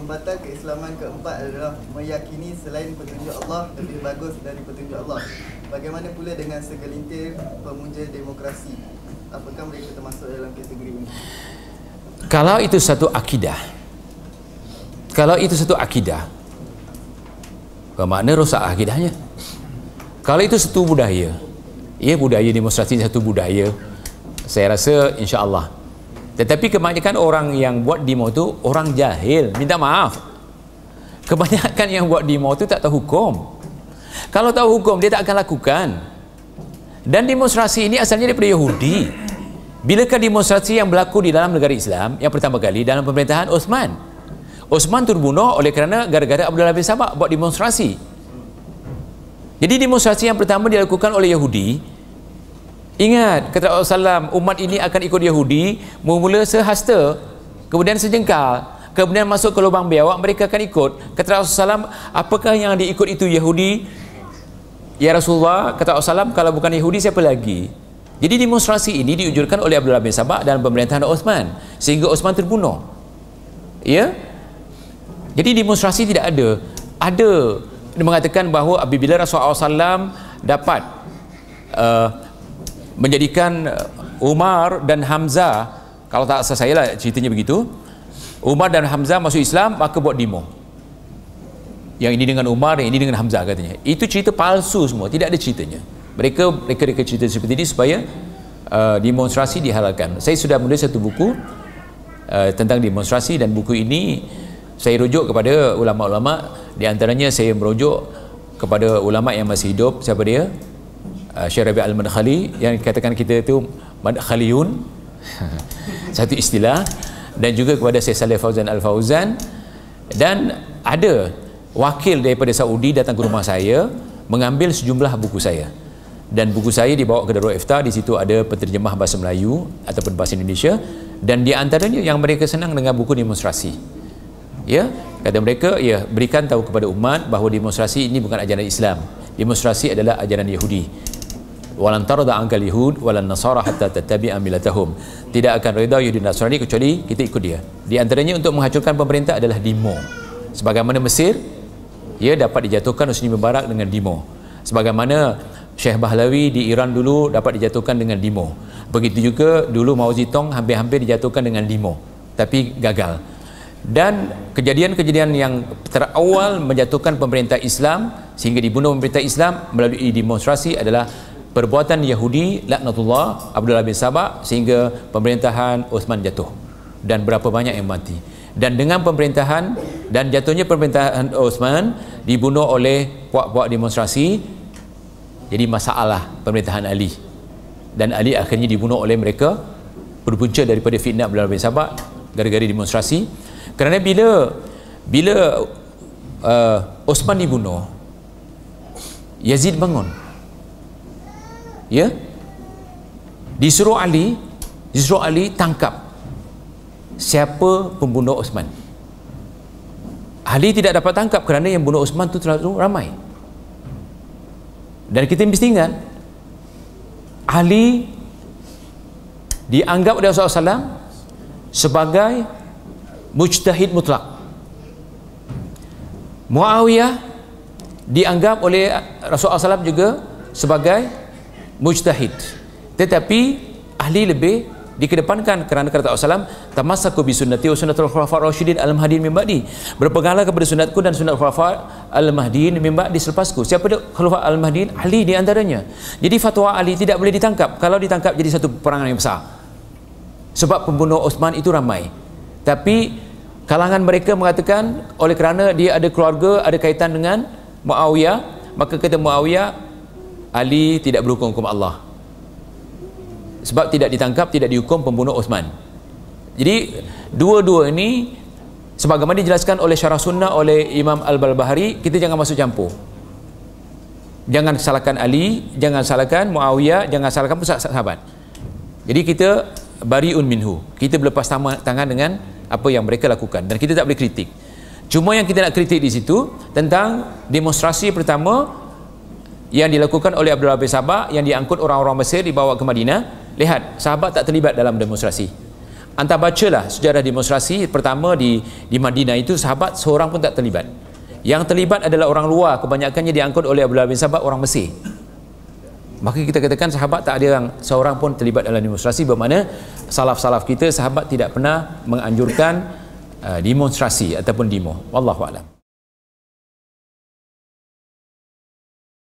Pembatal keislaman keempat adalah meyakini selain petunjuk Allah lebih bagus dari petunjuk Allah. Bagaimana pula dengan segelintir pemuja demokrasi? Apakah mereka termasuk dalam kategori ini? Kalau itu satu akidah, bermakna rosak akidahnya. Kalau itu satu budaya, budaya demonstrasi satu budaya, saya rasa insya-Allah. Tetapi kebanyakan orang yang buat demo tu orang jahil, minta maaf. Kebanyakan yang buat demo tu tak tahu hukum. Kalau tahu hukum dia tak akan lakukan. Dan demonstrasi ini asalnya daripada Yahudi. Bilakah demonstrasi yang berlaku di dalam negara Islam yang pertama kali dalam pemerintahan Osman? Osman terbunuh oleh kerana gara-gara Abdullah bin Sabah buat demonstrasi. Jadi demonstrasi yang pertama dilakukan oleh Yahudi. Ingat, kata Rasulullah SAW, umat ini akan ikut Yahudi, mula sehasta, kemudian sejengkal, kemudian masuk ke lubang biawak, mereka akan ikut. Kata Rasulullah SAW, apakah yang diikut itu Yahudi? Ya Rasulullah, kata Rasulullah SAW, kalau bukan Yahudi, siapa lagi? Jadi demonstrasi ini diujurkan oleh Abdullah bin Sabah dalam pemerintahan Osman, sehingga Osman terbunuh. Ya? Jadi demonstrasi tidak ada. Ada, dia mengatakan bahawa apabila Rasulullah SAW dapat menjadikan Umar dan Hamzah, kalau tak salah saya lah ceritanya begitu, Umar dan Hamzah masuk Islam, maka buat demo. Yang ini dengan Umar, yang ini dengan Hamzah katanya. Itu cerita palsu semua, tidak ada ceritanya. Mereka cerita seperti ini supaya demonstrasi dihalalkan. Saya sudah menulis satu buku tentang demonstrasi, dan buku ini saya rujuk kepada ulama-ulama. Di antaranya saya merujuk kepada ulama yang masih hidup. Siapa dia? Syekh Rabi' Al-Madkhali, yang katakan kita itu Madkhaliyun, satu istilah. Dan juga kepada Syekh Saleh Fauzan Al-Fauzan. Dan ada wakil daripada Saudi datang ke rumah saya mengambil sejumlah buku saya, dan buku saya dibawa ke Darul Ifta. Di situ ada penterjemah bahasa Melayu ataupun bahasa Indonesia, dan di antaranya yang mereka senang dengan buku demonstrasi. Ya, kata mereka, ya, berikan tahu kepada umat bahawa demonstrasi ini bukan ajaran Islam. Demonstrasi adalah ajaran Yahudi. Walan tarda ankal yahud walan nasara hatta tattabi'a millatahum. Tidak akan redha Yahudi dan Nasrani kecuali kita ikut dia. Di antaranya untuk menghancurkan pemerintah adalah demo. Sebagaimana Mesir, ia dapat dijatuhkan Husni Mubarak dengan demo. Sebagaimana Syekh Bahlawi di Iran dulu dapat dijatuhkan dengan demo. Begitu juga dulu Mao Zedong hampir-hampir dijatuhkan dengan demo, tapi gagal. Dan kejadian-kejadian yang terawal menjatuhkan pemerintah Islam sehingga dibunuh pemerintah Islam melalui demonstrasi adalah perbuatan Yahudi, laknatullah, Abdullah bin Sabah, sehingga pemerintahan Osman jatuh, dan berapa banyak yang mati. Dan dengan pemerintahan dan jatuhnya pemerintahan Osman dibunuh oleh puak-puak demonstrasi, jadi masalah pemerintahan Ali, dan Ali akhirnya dibunuh oleh mereka berpunca daripada fitnah Abdullah bin Sabah gara-gara demonstrasi. Kerana bila Osman dibunuh, Yazid bangun, ya, disuruh Ali tangkap siapa pembunuh Osman. Ali tidak dapat tangkap kerana yang bunuh Osman itu terlalu ramai. Dan kita mesti ingat, Ali dianggap oleh Rasulullah SAW sebagai mujtahid mutlak. Muawiyah dianggap oleh Rasulullah SAW juga sebagai mujtahid, tetapi ahli lebih dikedepankan kerana kata Rasulullah SAW, tamassaku bi sunnati wa sunnatul khulafa' rasyidin al-mahdiyyin min ba'di. Berpeganglah kepada sunatku dan sunat khulafa' al-mahdiyyin min ba'di selepasku. Siapa dia khulafa' al-mahdiyyin? Ali di antaranya. Jadi fatwa Ali tidak boleh ditangkap. Kalau ditangkap jadi satu peperangan yang besar. Sebab pembunuh Osman itu ramai. Tapi kalangan mereka mengatakan oleh kerana dia ada keluarga, ada kaitan dengan Muawiyah, maka kata Muawiyah, Ali tidak berhukum hukum Allah. Sebab tidak ditangkap, tidak dihukum pembunuh Osman. Jadi dua-dua ini sebagaimana dijelaskan oleh Syarah Sunnah oleh Imam Al-Balbahari, kita jangan masuk campur. Jangan salahkan Ali, jangan salahkan Muawiyah, jangan salahkan pun sahabat. Jadi kita bariun minhu. Kita berlepas tangan dengan apa yang mereka lakukan, dan kita tak boleh kritik. Cuma yang kita nak kritik di situ tentang demonstrasi pertama yang dilakukan oleh Abdullah bin Sabah, yang diangkut orang-orang Mesir dibawa ke Madinah. Lihat, sahabat tak terlibat dalam demonstrasi. anda bacalah sejarah demonstrasi pertama di Madinah itu, sahabat seorang pun tak terlibat. Yang terlibat adalah orang luar, kebanyakannya diangkut oleh Abdullah bin Sabah, orang Mesir. Maka kita katakan sahabat tak ada yang seorang pun terlibat dalam demonstrasi, bermakna salaf-salaf kita, sahabat tidak pernah menganjurkan demonstrasi ataupun demo. Wallahu a'lam.